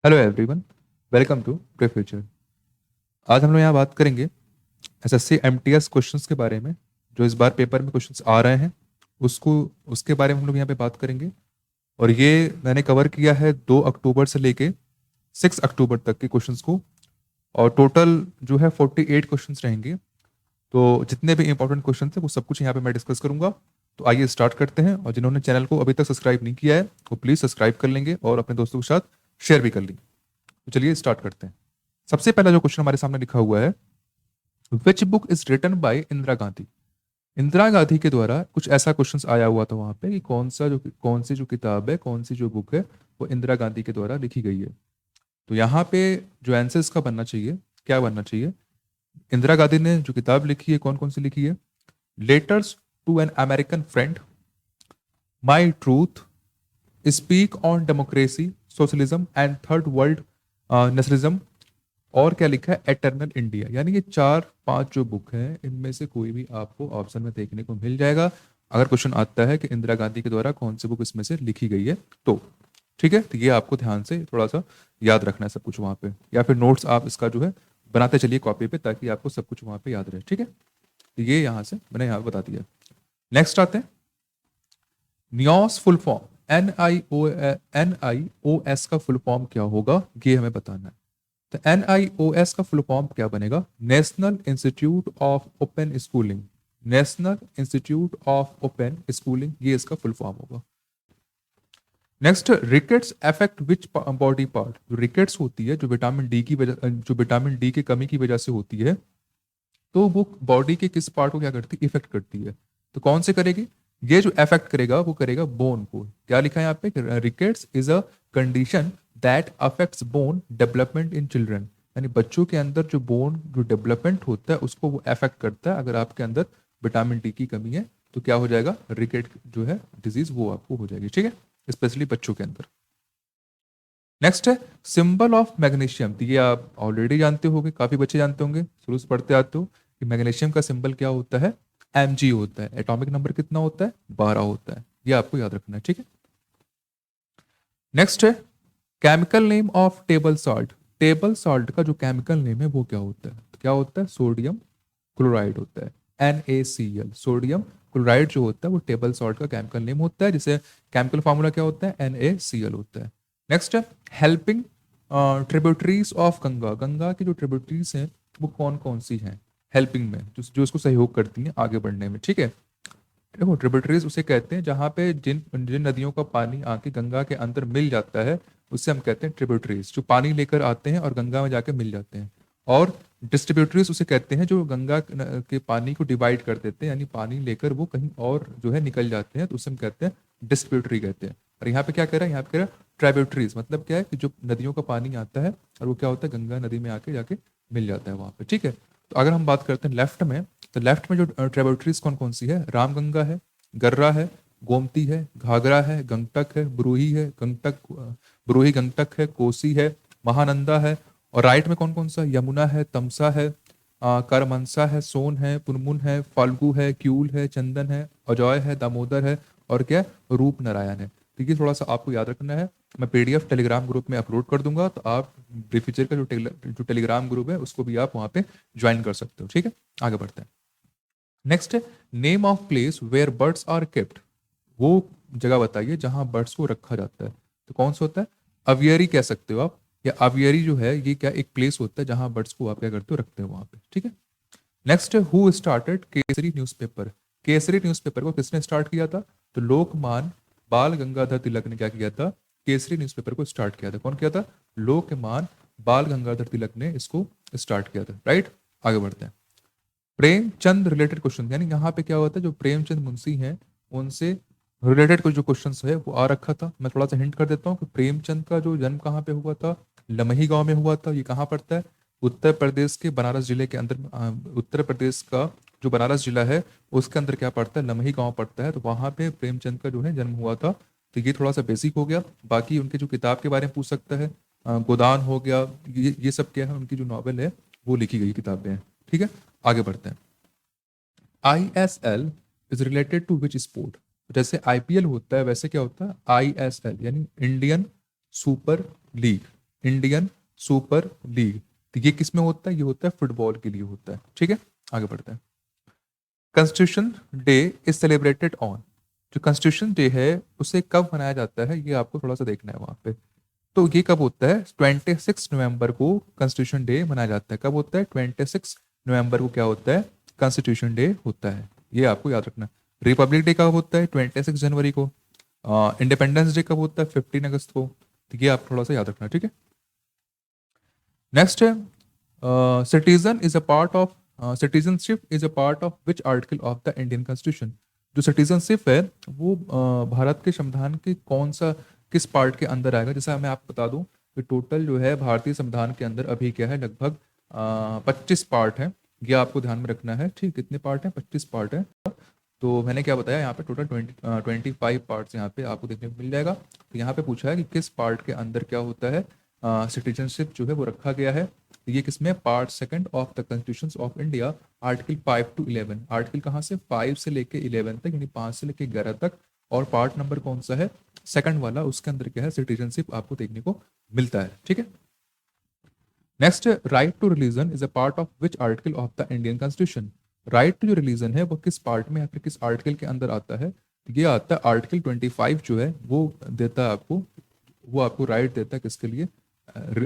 Hello everyone, welcome to pre future. आज हम लोग यहाँ बात करेंगे एसएससी एमटीएस क्वेश्चंस के बारे में। जो इस बार पेपर में क्वेश्चंस आ रहे हैं उसको उसके बारे में हम लोग यहाँ पे बात करेंगे। और ये मैंने कवर किया है 2 अक्टूबर से लेके 6 अक्टूबर तक के क्वेश्चंस को। और टोटल जो है 48 क्वेश्चंस रहेंगे। तो जितने भी इंपॉर्टेंट क्वेश्चन थे वो सब कुछ यहाँ पे मैं डिस्कस करूंगा। तो आइए स्टार्ट करते हैं। और जिन्होंने चैनल को अभी तक सब्सक्राइब नहीं किया है वो प्लीज़ सब्सक्राइब कर लेंगे और अपने दोस्तों के साथ शेयर भी कर लेंगे। तो चलिए स्टार्ट करते हैं। सबसे पहला जो क्वेश्चन हमारे सामने लिखा हुआ है, which book is written by Indira Gandhi. Indira Gandhi के द्वारा कुछ ऐसा क्वेश्चन आया हुआ था वहां पे कि कौन सी जो किताब है, कौन सी जो बुक है वो इंदिरा गांधी के द्वारा लिखी गई है। तो यहाँ पे जो आंसर इसका बनना चाहिए, क्या बनना चाहिए? इंदिरा गांधी ने जो किताब लिखी है कौन कौन सी लिखी है? Letters to an American friend, my truth, speak on democracy, socialism and third world nationalism, और क्या लिखा है? Eternal India. यानी ये 4-5 जो बुक हैं इनमें से कोई भी आपको ऑप्शन में देखने को मिल जाएगा अगर क्वेश्चन आता है कि इंदिरा गांधी के द्वारा कौन सी बुक इसमें से लिखी गई है तो। ठीक है, तो ये आपको ध्यान से थोड़ा सा याद रखना है सब कुछ वहां पे, या फिर नोट्स आप इसका जो है बनाते चलिए कॉपी पे, ताकि आपको सब कुछ वहां पे याद रहे। ठीक है, तो ये यहाँ से मैंने यहाँ बता दिया। नेक्स्ट आते हैं, नियोस फुल फॉर्म, NIOS का फुल फॉर्म क्या होगा ये हमें बताना है। तो NIOS का फुल फॉर्म क्या बनेगा? National institute of open schooling. National institute of open schooling, ये इसका फुल फॉर्म होगा। Next, rickets affect which body part. जो रिकेट्स होती है, जो विटामिन डी की कमी की वजह से होती है, तो वो बॉडी के किस पार्ट को क्या करती है? इफेक्ट करती है। तो कौन से करेगी? ये जो इफेक्ट करेगा वो करेगा बोन को। क्या लिखा है यहाँ पे? Rickets is a condition that affects bone development in children. यानी बच्चों के अंदर जो बोन जो डेवलपमेंट होता है उसको वो अफेक्ट करता है। अगर आपके अंदर विटामिन डी की कमी है तो क्या हो जाएगा? रिकेट जो है डिजीज वो आपको हो जाएगी। ठीक है, स्पेशली बच्चों के अंदर। नेक्स्ट है सिंबल ऑफ मैग्नीशियम। तो ये आप ऑलरेडी जानते होंगे, काफी बच्चे जानते होंगे, शुरू से पढ़ते आते हो कि मैग्नीशियम का सिंबल क्या होता है? Mg होता है। एटॉमिक नंबर कितना होता है? 12 होता है। ये आपको याद रखना है। ठीक है, नेक्स्ट है chemical name of table salt. Table salt का जो केमिकल नेम है वो क्या होता है? तो क्या होता है? सोडियम क्लोराइड होता है। NaCl, सोडियम क्लोराइड जो होता है वो टेबल सॉल्ट का केमिकल नेम होता है, जिसे केमिकल फार्मूला क्या होता है? NaCl होता है। नेक्स्ट है helping tributaries of Ganga. Ganga की जो ट्रिब्यूटरीज हैं वो कौन कौन सी हैं हेल्पिंग में, जो इसको सहयोग करती हैं आगे बढ़ने में। ठीक है, देखो ट्रिब्यूटरीज उसे कहते हैं जहाँ पे जिन जिन नदियों का पानी आके गंगा के अंदर मिल जाता है उससे हम कहते हैं ट्रिब्यूटरीज, जो पानी लेकर आते हैं और गंगा में जाके मिल जाते हैं। और डिस्ट्रीब्यूटरीज उसे कहते हैं जो गंगा के पानी को डिवाइड कर देते हैं, यानी पानी लेकर वो कहीं और जो है निकल जाते हैं, तो उसे हम कहते हैं डिस्ट्रीब्यूटरी कहते हैं। और यहाँ पे क्या कह रहा है? यहाँ पे कह रहा है ट्राइब्यूटरीज, मतलब क्या है कि जो नदियों का पानी आता है और वो क्या होता है? गंगा नदी में आके जाके मिल जाता है वहाँ पे। ठीक है, तो अगर हम बात करते हैं लेफ्ट में, तो लेफ्ट में जो ट्राइब्यूटरीज कौन कौन सी है? रामगंगा है, गर्रा है, गोमती है, घाघरा है, गंगटक है, ब्रूही है, ब्रूही गंगटक है, कोसी है, महानंदा है। और राइट में कौन कौन सा? यमुना है, तमसा है, करमनसा है, सोन है, पुनमुन है, फाल्गु है, क्यूल है, चंदन है, अजय है, दामोदर है, और क्या? रूप नारायण है। तो ये थोड़ा सा आपको याद रखना है। मैं PDF टेलीग्राम ग्रुप में अपलोड कर दूंगा, तो आप प्रीफीचर का जो टेलीग्राम ग्रुप है उसको भी आप वहाँ पे ज्वाइन कर सकते हो। ठीक है, आगे बढ़ते हैं। नेक्स्ट है name of place where birds are kept. वो जगह बताइए जहां बर्ड्स को रखा जाता है। तो कौन सा होता है? अवियरी कह सकते हो आप, या अवियरी जो है ये क्या एक प्लेस होता है जहां बर्ड्स को आप क्या करते हो? रखते हो वहां पे। ठीक है, नेक्स्ट है who started Kesari newspaper. Kesari newspaper को किसने स्टार्ट किया था? तो लोकमान बाल गंगाधर तिलक ने क्या किया था? केसरी न्यूज़पेपर को स्टार्ट किया था। कौन किया था? लोकमान बाल गंगाधर तिलक ने इसको स्टार्ट किया था। राइट, आगे बढ़ते हैं। प्रेमचंद रिलेटेड क्वेश्चन, यानी यहाँ पे क्या होता है? जो प्रेमचंद मुंशी हैं उनसे रिलेटेड कुछ जो क्वेश्चन है वो आ रखा था। मैं थोड़ा सा हिंट कर देता हूँ कि प्रेमचंद का जो जन्म कहाँ पे हुआ था? लमही गांव में हुआ था। ये कहाँ पड़ता है? उत्तर प्रदेश के बनारस जिले के अंदर। उत्तर प्रदेश का जो बनारस जिला है उसके अंदर क्या पड़ता है? लमही गांव पड़ता है। तो वहां पे प्रेमचंद का जो है जन्म हुआ था। तो ये थोड़ा सा बेसिक हो गया। बाकी उनके जो किताब के बारे में पूछ सकता है, गोदान हो गया, ये सब क्या है? उनकी जो नॉवेल है वो लिखी गई किताबें हैं। ठीक है, आगे बढ़ते हैं। ISL is related to which sport. जैसे IPL होता है वैसे क्या होता है? ISL यानी Indian super league. Indian super league. तो ये किस में होता है? ये होता है फुटबॉल के लिए होता है। ठीक है, आगे बढ़ते हैं। Constitution day is celebrated on, जो कॉन्स्टिट्यूशन डे है उसे कब मनाया जाता है, ये आपको थोड़ा सा देखना है वहां पे। तो ये कब होता है? 26 नवंबर को कॉन्स्टिट्यूशन डे मनाया जाता है। कब होता है? 26 नवंबर को क्या होता है? कॉन्स्टिट्यूशन डे होता है। ये आपको याद रखना। रिपब्लिक डे कब होता है? 26 जनवरी को। इंडिपेंडेंस डे कब होता है? 15 अगस्त को। तो ये आप थोड़ा सा याद रखना, ठीक है। नेक्स्ट है citizen is a part of citizenship is a part of which article of the Indian constitution. जो सिटीजनशिप है वो भारत के संविधान के कौन सा, किस पार्ट के अंदर आएगा? जैसा मैं आपको बता दूं कि टोटल जो है भारतीय संविधान के अंदर अभी क्या है, लगभग 25 पार्ट है। ये आपको ध्यान में रखना है, ठीक। कितने पार्ट हैं? 25 पार्ट है। तो मैंने क्या बताया, यहाँ पे टोटल 25 पार्ट्स यहाँ पे आपको देखने को मिल जाएगा। तो यहाँ पे पूछा है कि किस पार्ट के अंदर क्या होता है, सिटीजनशिप जो है वो रखा गया है। तो ये किसमें? Part second of the constitution of India, article 5 to 11। Article कहाँ से? 5 से लेके 11 तक, यानी 5 से लेके 11 तक। और पार्ट नंबर कौन सा है? सेकंड वाला। उसके अंदर क्या है? सिटीजनशिप आपको देखने को मिलता है, ठीक है। Next, right to religion is a part of which article of the Indian constitution. Right to जो रिलीजन है वो किस पार्ट में या फिर किस आर्टिकल के अंदर आता है? ये आता है आर्टिकल 25 जो है वो देता है आपको, वो आपको राइट देता है किसके लिए?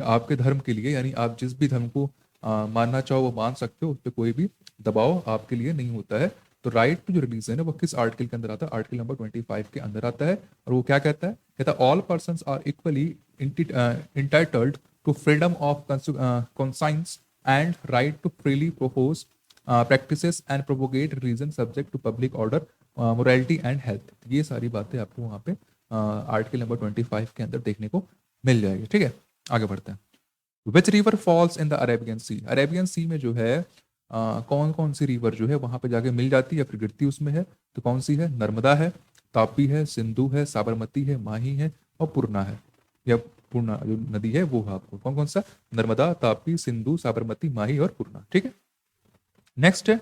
आपके धर्म के लिए। यानी आप जिस भी धर्म को मानना चाहो वो मान सकते हो, उस पर कोई भी दबाव आपके लिए नहीं होता है। तो राइट टू जो रिलीजन है वो किस आर्टिकल के अंदर आता है? आर्टिकल नंबर 25 के अंदर आता है। और वो क्या कहता है? कहता है all person are equally entitled to freedom of conscience and right to freely propose practices and propagate religion subject to public order, morality and health। ये सारी बातें आपको वहाँ पे आर्टिकल नंबर 25 के अंदर देखने को मिल जाएगी, ठीक है। आगे बढ़ते हैं। Which river falls in the Arabian sea. Arabian sea में जो है कौन कौन सी रिवर जो है वहाँ पे जाके मिल जाती है या फिर गिरती उसमें है? तो कौन सी है? नर्मदा है, तापी है, सिंधु है, साबरमती है, माही है और पूर्णा है। या पूर्णा जो नदी है वो है आपको कौन कौन सा? नर्मदा, तापी, सिंधु, साबरमती, माही और पूर्णा, ठीक है। नेक्स्ट है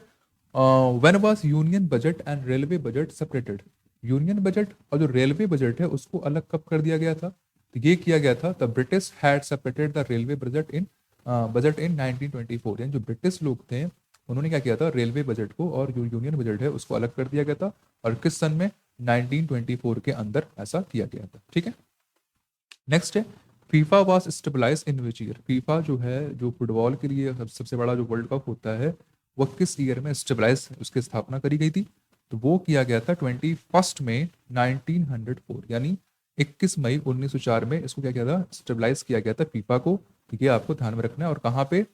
when was union budget and railway budget separated. Union budget और जो रेलवे बजट है उसको अलग कब कर दिया गया था? तो ये किया गया था the British had separated the railway budget in 1924। यानी जो ब्रिटिश लोग थे उन्होंने क्या किया था? रेलवे बजट को और जो यूनियन बजट है उसको अलग कर दिया गया था। और किस सन में? 1924 के अंदर ऐसा किया गया था, ठीक है। नेक्स्ट है FIFA was stabilise in which year. FIFA जो है, जो फुटबॉल के लिए सबसे बड़ा जो वर्ल्ड कप होता है, वो किस ईयर में स्टेबलाइज उसकी स्थापना करी गई थी? तो वो किया गया था 21 मई 1904, यानी 21 मई 1904 में इसको क्या किया था? स्टेबलाइज किया गया था फीफा को। ये आपको ध्यान में रखना है। और कहाँ पे?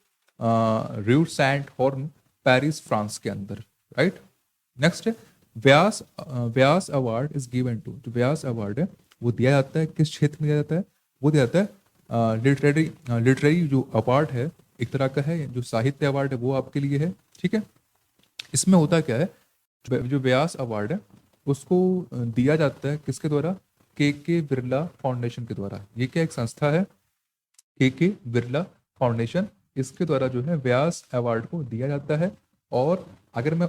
रू सेंट हॉर्न, पेरिस, फ्रांस के अंदर, राइट। नेक्स्ट है व्यास व्यास अवार्ड इज गिवन टू। जो व्यास अवार्ड है वो दिया जाता है किस क्षेत्र में दिया जाता है? वो दिया जाता है लिटरेरी जो अवार्ड है, एक तरह का है। जो साहित्य अवार्ड है वो आपके लिए है, ठीक है। इसमें होता क्या है? जो व्यास अवार्ड है उसको दिया जाता है किसके द्वारा? के बिरला फाउंडेशन के द्वारा। ये क्या एक संस्था है? के बिरला फाउंडेशन, इसके द्वारा जो है व्यास अवार्ड को दिया जाता है। और अगर मैं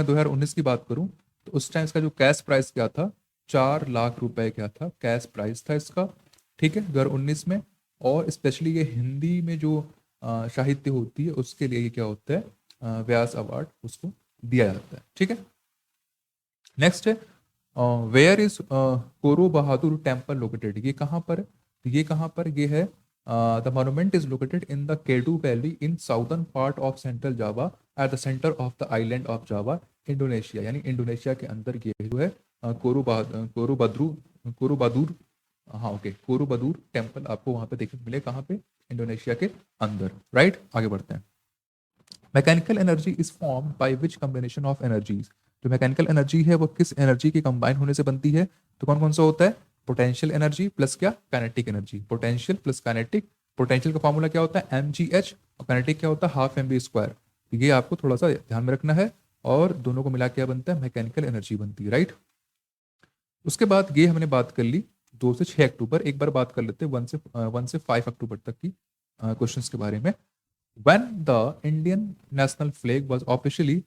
2019 की बात करूं तो उस टाइम इसका जो कैश प्राइस क्या था? 4 लाख रुपए क्या था? कैश प्राइस था इसका, ठीक है, 2019 में। और स्पेशली ये हिंदी में जो साहित्य होती है उसके लिए ये क्या होता है? व्यास अवार्ड उसको दिया जाता है, ठीक है। नेक्स्ट है वेयर इज कोरो बहादुर टेम्पल लोकेटेड। ये कहाँ पर है? ये कहाँ पर? ये है the monument is located in the Kedu valley in southern part of central Java at the centre of the island of Java, Indonesia. यानी इंडोनेशिया के अंदर ये जो है कोरोबदूर, हाँ ओके, कोरोबदूर टेम्पल आपको वहां पे देखने को मिले। कहाँ पे? इंडोनेशिया के अंदर, राइट। आगे बढ़ते हैं। Mechanical energy is form by which combination of energies. जो मैकेनिकल एनर्जी है वो किस एनर्जी के कंबाइन होने से बनती है? तो कौन कौन सा होता है? पोटेंशियल एनर्जी प्लस क्या? Kinetic energy. Potential plus kinetic. Potential का फॉर्मूला क्या होता है? mgh। और काइनेटिक क्या होता है? Half mv²। ये आपको थोड़ा सा ध्यान में रखना है। और दोनों को मिला क्या बनता है? मैकेनिकल एनर्जी बनती है, राइट। उसके बाद ये हमने बात कर ली 2 से 6 अक्टूबर। एक बार बात कर लेते हैं 1 से 5 अक्टूबर तक की क्वेश्चंस के बारे में। When the Indian national flag was officially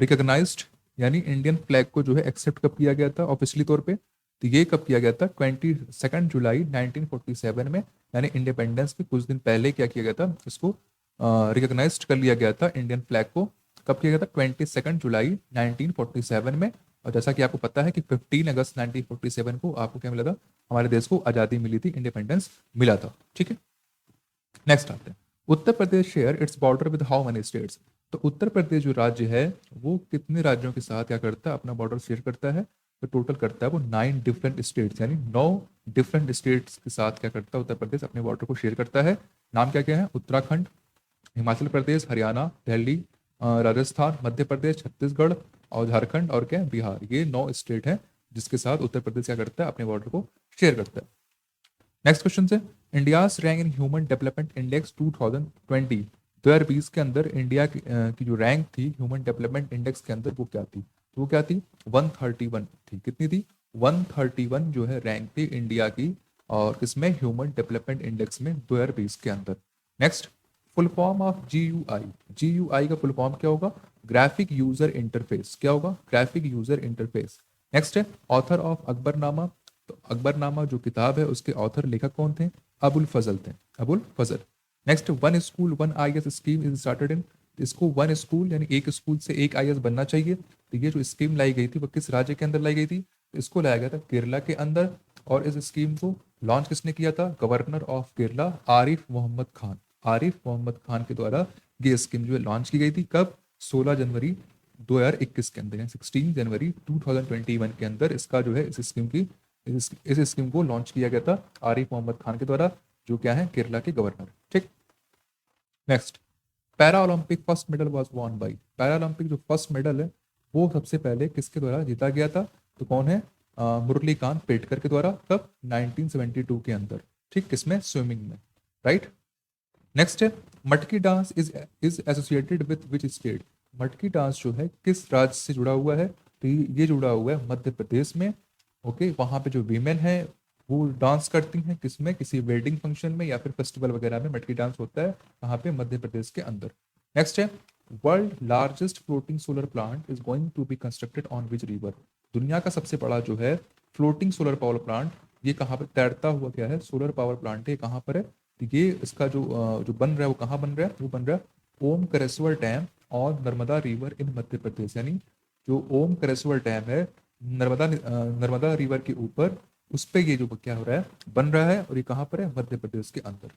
recognized, यानी इंडियन फ्लैग को जो है एक्सेप्ट कब किया गया था ऑफिशियली तौर पे? तो तो ये कब किया गया था? 22 जुलाई 1947 में, यानी इंडिपेंडेंस के कुछ दिन पहले क्या किया गया था, इसको रिकॉग्नाइज कर लिया गया था इंडियन फ्लैग को। कब किया गया था? 22 जुलाई 1947 में। और जैसा कि आपको पता है कि 15 अगस्त 1947 को आपको क्या मिला था? हमारे देश को आज़ादी मिली थी, इंडिपेंडेंस मिला था। ठीक है, नेक्स्ट आते हैं। Uttar Pradesh share its border with how many states? तो उत्तर प्रदेश जो राज्य है वो कितने राज्यों के साथ क्या करता है? अपना बॉर्डर शेयर करता है। तो टोटल करता है वो 9 डिफरेंट स्टेट्स, यानी 9 डिफरेंट स्टेट्स के साथ क्या करता है उत्तर प्रदेश? अपने बॉर्डर को शेयर करता है। नाम क्या क्या है? उत्तराखंड, हिमाचल प्रदेश, हरियाणा, दिल्ली, राजस्थान, मध्य प्रदेश, छत्तीसगढ़ और झारखंड और क्या है? बिहार। ये 9 स्टेट है जिसके साथ उत्तर प्रदेश क्या करता है? अपने बॉर्डर को शेयर करता है। नेक्स्ट क्वेश्चन से, India's rank in human development index 2020, 2020 के अंदर इंडिया की जो रैंक थी ह्यूमन डेवलपमेंट इंडेक्स के अंदर वो क्या थी? तो वो क्या थी? 131 थी। कितनी थी? 131 जो है रैंक थी इंडिया की, और किसमें? ह्यूमन डेवलपमेंट इंडेक्स में 2020 के अंदर। Next, full form of GUI। GUI का फुल फॉर्म क्या होगा? Graphic user interface. क्या होगा? Graphic user interface. नेक्स्ट है ऑथर ऑफ अकबरनामा। तो अकबरनामा जो किताब है उसके ऑथर लेखक कौन थे? अबुल फजल थे, Abul Fazal. Next, one school one IAS scheme is started in. इसको वन स्कूल यानी एक स्कूल से एक IAS बनना चाहिए। तो ये जो स्कीम लाई गई थी वो किस राज्य के अंदर लाई गई थी? तो इसको लाया गया था केरला के अंदर। और इस स्कीम को लॉन्च किसने किया था? Governor of Kerala Arif Mohammad Khan. आरिफ मोहम्मद खान के द्वारा ये स्कीम जो है लॉन्च की गई थी। कब? 16 जनवरी 2021 के अंदर, 16 जनवरी 2021 के अंदर इसका जो है इस स्कीम को लॉन्च किया गया था आरिफ मोहम्मद खान के द्वारा, जो क्या है? केरला के गवर्नर। ठीक, next, para Olympic first medal was won by. Para Olympic जो फर्स्ट मेडल है वो सबसे पहले किसके द्वारा जीता गया था? तो कौन है? मुरलीकांत पेटकर के द्वारा। कब? 1972 के अंदर। ठीक, किसमें? स्विमिंग में, राइट। नेक्स्ट है, मटकी dance is associated with which state? मटकी डांस जो है किस राज्य से जुड़ा हुआ है? तो ये जुड़ा हुआ है मध्य प्रदेश में। ओके, वहाँ पे जो वीमेन है वो डांस करती हैं किसमें? किसी वेडिंग फंक्शन में या फिर फेस्टिवल वगैरह में मटकी डांस होता है, वहाँ पे मध्य प्रदेश के अंदर। नेक्स्ट है, world largest floating solar plant is going to be constructed on which river? दुनिया का सबसे बड़ा जो है फ्लोटिंग सोलर पावर प्लांट, ये कहाँ पर? तैरता हुआ क्या है? सोलर पावर प्लांट है, कहाँ पर है? तो ये इसका जो बन रहा है वो कहाँ बन रहा है? वो बन रहा है ओम करेश्वर डैम और नर्मदा रिवर इन मध्य प्रदेश। यानी जो ओम करेश्वर डैम है नर्मदा रिवर के ऊपर, उस पे ये जो क्या हो रहा है? बन रहा है। और ये कहाँ पर है? मध्य प्रदेश के अंदर।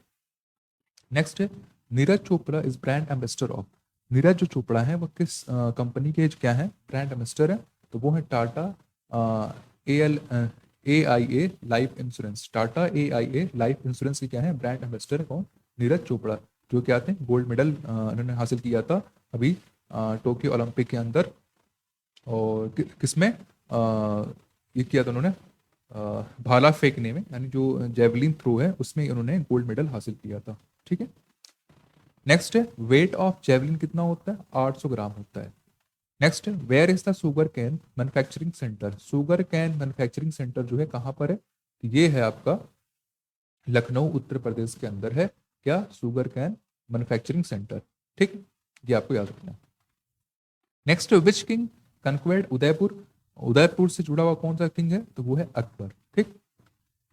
नेक्स्ट है, Neeraj Chopra is brand ambassador of. Neeraj जो चोपड़ा है वो किस कंपनी के क्या है? ब्रांड एम्बेसडर है। तो वो है Tata AIA life insurance. Tata AIA life insurance के क्या है? ब्रांड एम्बेसडर कौन? नीरज चोपड़ा, जो क्या थे? गोल्ड मेडल इन्होंने हासिल किया था अभी टोक्यो ओलंपिक के अंदर। और किसमें ये किया था उन्होंने? भाला फेंकने में, यानी जो जेवलिन थ्रो है उसमें उन्होंने गोल्ड मेडल हासिल किया था। ठीक है, नेक्स्ट है, वेट ऑफ जेवलिन कितना होता है? 800 ग्राम होता है। नेक्स्ट है, where is the sugar cane manufacturing centre? Sugar cane manufacturing centre जो है कहाँ पर है? तो ये है आपका लखनऊ उत्तर प्रदेश के अंदर है। क्या? Sugar cane manufacturing centre. ठीक, ये आपको याद रखना है। Next, which king conquered Udaipur? Udaipur से जुड़ा हुआ कौन सा किंग है? तो वो है अकबर। ठीक,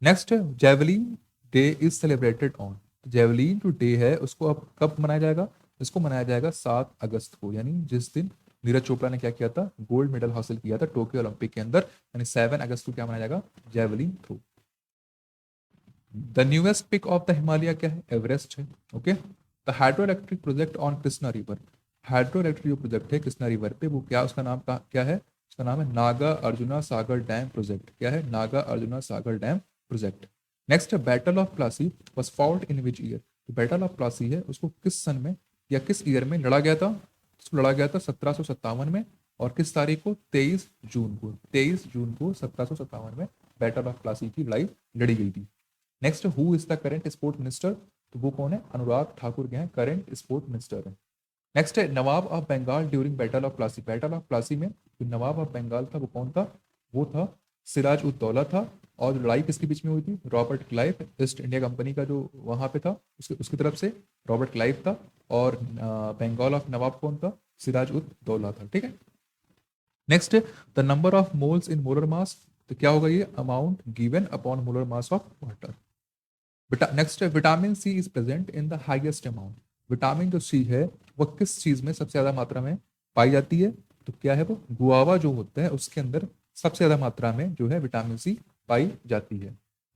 next, javelin day is celebrated on. Javelin जो डे है उसको अब कब मनाया जाएगा? इसको मनाया जाएगा 7 अगस्त को, यानी जिस दिन नीरज चोपड़ा ने क्या किया था? गोल्ड मेडल हासिल किया था टोक्यो ओलंपिक के अंदर, यानी 7 अगस्त को क्या मनाया जाएगा? Javelin throw. The newest peak of the Himalaya क्या है? एवरेस्ट है। Okay, the hydro electric project on Krishna river. Hydro electric जो प्रोजेक्ट है कृष्णा रिवर पे, वो क्या उसका नाम क्या है? उसका नाम है नागा अर्जुना सागर डैम प्रोजेक्ट। क्या है? Naga Arjuna Sagar dam project. Next, battle of Plassey was fought in which year? Battle of Plassey है उसको किस सन में या किस ईयर में लड़ा गया था? इसको लड़ा गया था 1757 में। और किस तारीख को? 23 जून को। 23 जून को 1757 में बैटल ऑफ प्लासी की लड़ाई लड़ी गई थी। Next, who is the current sport minister? तो वो कौन है? अनुराग ठाकुर के हैं करेंट स्पोर्ट मिनिस्टर है। नेक्स्ट है, Nawab of Bengal during battle of Plassey. Battle of Plassey में जो नवाब ऑफ बंगाल था वो कौन था? वो था सिराज उद दौला था। और जो लड़ाई किसके बीच में हुई थी? Robert Clive, east India company का जो वहां पे था उसकी तरफ से रॉबर्ट क्लाइव था। और बंगाल ऑफ नवाब कौन था? सिराज उद दौला था। ठीक है, next, the number of moles in molar mass तो क्या होगा ये amount given upon molar mass of water. Next है vitamin C is present in the highest amount. Vitamin जो सी है वो किस चीज में सबसे ज्यादा मात्रा में पाई जाती है? तो क्या है वो गुआवा जो होता है उसके अंदर सबसे ज्यादा मात्रा में जो है विटामिन सी पाई जाती है।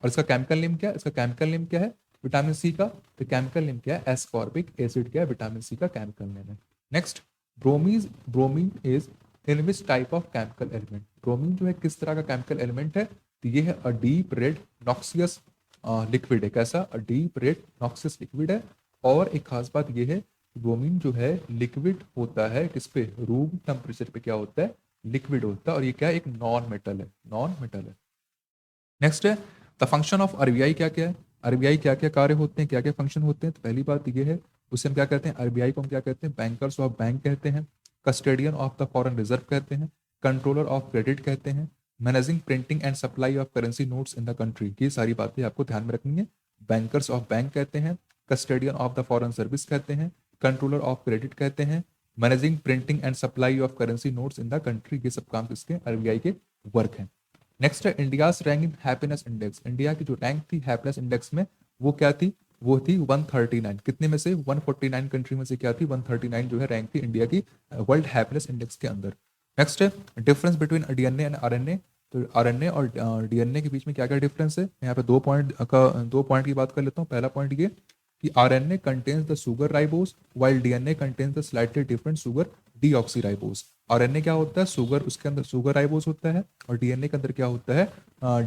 और इसका केमिकल नेम क्या है? इसका केमिकल नेम क्या है विटामिन सी का? तो केमिकल नेम क्या है? एस्कॉर्बिक एसिड क्या है विटामिन सी का केमिकल नेम है। Next bromine is in which type of chemical element. Bromine जो है किस तरह का केमिकल एलिमेंट है? तो ये है a deep red noxious liquid है। कैसा? A deep red noxious liquid है। और एक खास बात यह है ब्रोमीन जो है लिक्विड होता है किस पे? रूम टेम्परेचर पे क्या होता है? लिक्विड होता है। और ये क्या है? एक नॉन मेटल है, नॉन मेटल है। नेक्स्ट है द फंक्शन ऑफ आरबीआई क्या क्या है? आरबीआई क्या क्या कार्य होते हैं, क्या क्या फंक्शन होते हैं? तो पहली बात ये है उसे हम क्या कहते हैं? आरबीआई को हम क्या कहते हैं? बैंकर्स ऑफ बैंक कहते हैं, custodian of the foreign reserve कहते हैं, कंट्रोलर ऑफ क्रेडिट कहते हैं, managing printing and supply of currency notes in the country. ये सारी बातें आपको ध्यान में रखनी है। बैंकर्स ऑफ बैंक कहते हैं, custodian of the foreign service कहते हैं, कंट्रोलर ऑफ क्रेडिट कहते हैं, managing printing and supply of currency notes in the country. ये सब काम किसके? आरबीआई के वर्क हैं। नेक्स्ट है India's rank in happiness index. India की जो रैंक थी हैप्पीनेस इंडेक्स में वो क्या थी? वो थी 139। कितने में से? 149 कंट्री में से क्या थी? 139 जो है रैंक थी इंडिया की वर्ल्ड हैप्पीनेस इंडेक्स के अंदर। नेक्स्ट है difference between DNA and RNA. तो आरएनए और डीएनए के बीच में क्या क्या डिफरेंस है? यहाँ पे दो पॉइंट की बात कर लेता हूँ। पहला पॉइंट ये कि RNA contains the sugar ribose while DNA contains the slightly different sugar deoxyribose. RNA क्या होता है? शुगर, उसके अंदर शुगर राइबोस होता है और डीएनए के अंदर क्या होता है?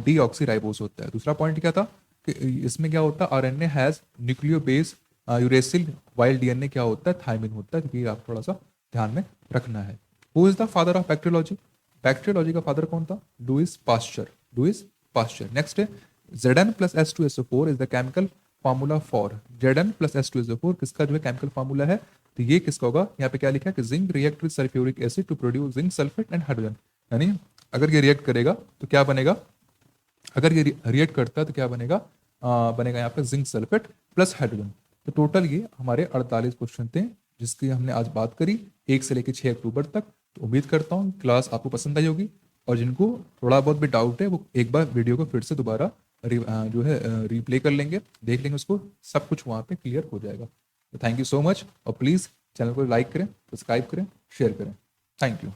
डीऑक्सीराइबोस होता है। दूसरा पॉइंट क्या था कि इसमें क्या होता है? RNA has nucleo base uracil while DNA क्या होता है? थायमिन होता है। ये आप थोड़ा सा ध्यान में रखना है। Who is the father of bacteriology? Bacteriology का फादर कौन था? Louis Pasteur. Louis Pasteur. Next है Zn plus H2SO4 is the chemical formula for. Zn plus H2SO4 किसका जो है केमिकल फार्मूला है? तो ये किसका होगा? यहाँ पे क्या लिखा है कि zinc react with sulphuric acid to produce zinc sulphate and hydrogen. यानी अगर ये रिएक्ट करेगा तो क्या बनेगा? अगर ये रिएक्ट करता है तो क्या बनेगा? बनेगा यहाँ पे जिंक सल्फेट प्लस हाइड्रोजन। तो टोटल ये हमारे 48 क्वेश्चन थे जिसकी हमने आज बात करी 1 से लेकर 6 अक्टूबर तक। तो उम्मीद करता हूँ क्लास आपको पसंद आई होगी और जिनको थोड़ा बहुत भी डाउट है वो एक बार वीडियो को फिर से दोबारा जो है रिप्ले कर लेंगे, देख लेंगे उसको, सब कुछ वहाँ पे क्लियर हो जाएगा। तो थैंक यू सो मच और प्लीज़ चैनल को लाइक करें, सब्सक्राइब करें, शेयर करें। Thank you.